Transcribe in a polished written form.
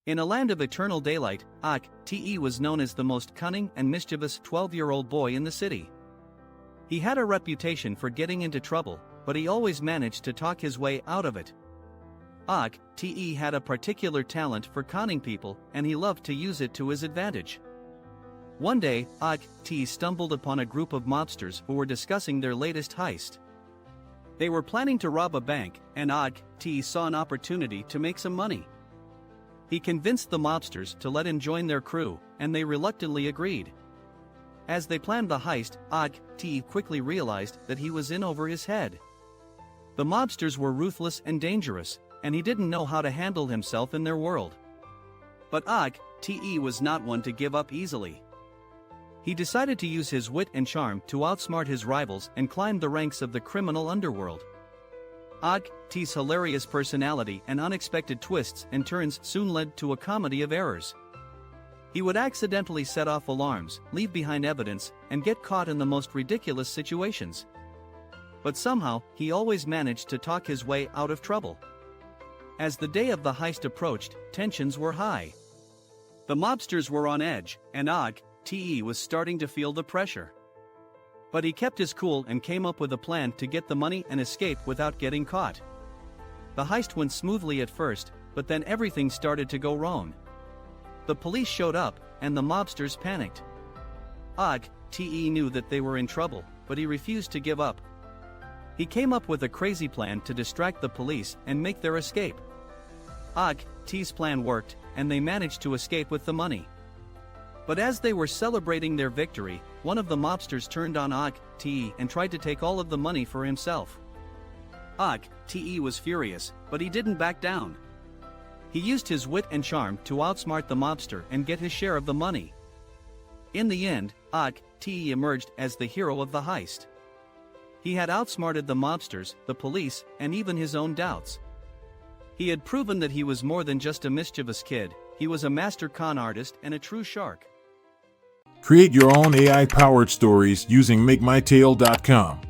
In a land of eternal daylight, Te was known as the most cunning and mischievous 12-year-old boy in the city. He had a reputation for getting into trouble, but he always managed to talk his way out of it. Te had a particular talent for conning people, and he loved to use it to his advantage. One day, Te stumbled upon a group of mobsters who were discussing their latest heist. They were planning to rob a bank, and Te saw an opportunity to make some money. He convinced the mobsters to let him join their crew, and they reluctantly agreed. As they planned the heist, Te quickly realized that he was in over his head. The mobsters were ruthless and dangerous, and he didn't know how to handle himself in their world. But Te was not one to give up easily. He decided to use his wit and charm to outsmart his rivals and climb the ranks of the criminal underworld. Te's hilarious personality and unexpected twists and turns soon led to a comedy of errors. He would accidentally set off alarms, leave behind evidence, and get caught in the most ridiculous situations. But somehow, he always managed to talk his way out of trouble. As the day of the heist approached, tensions were high. The mobsters were on edge, and Te was starting to feel the pressure. But he kept his cool and came up with a plan to get the money and escape without getting caught. The heist went smoothly at first, but then everything started to go wrong. The police showed up, and the mobsters panicked. Te knew that they were in trouble, but he refused to give up. He came up with a crazy plan to distract the police and make their escape. Te's plan worked, and they managed to escape with the money. But as they were celebrating their victory, one of the mobsters turned on Te and tried to take all of the money for himself. Te was furious, but he didn't back down. He used his wit and charm to outsmart the mobster and get his share of the money. In the end, Te emerged as the hero of the heist. He had outsmarted the mobsters, the police, and even his own doubts. He had proven that he was more than just a mischievous kid. He was a master con artist and a true shark. Create your own AI-powered stories using MakeMyTale.com.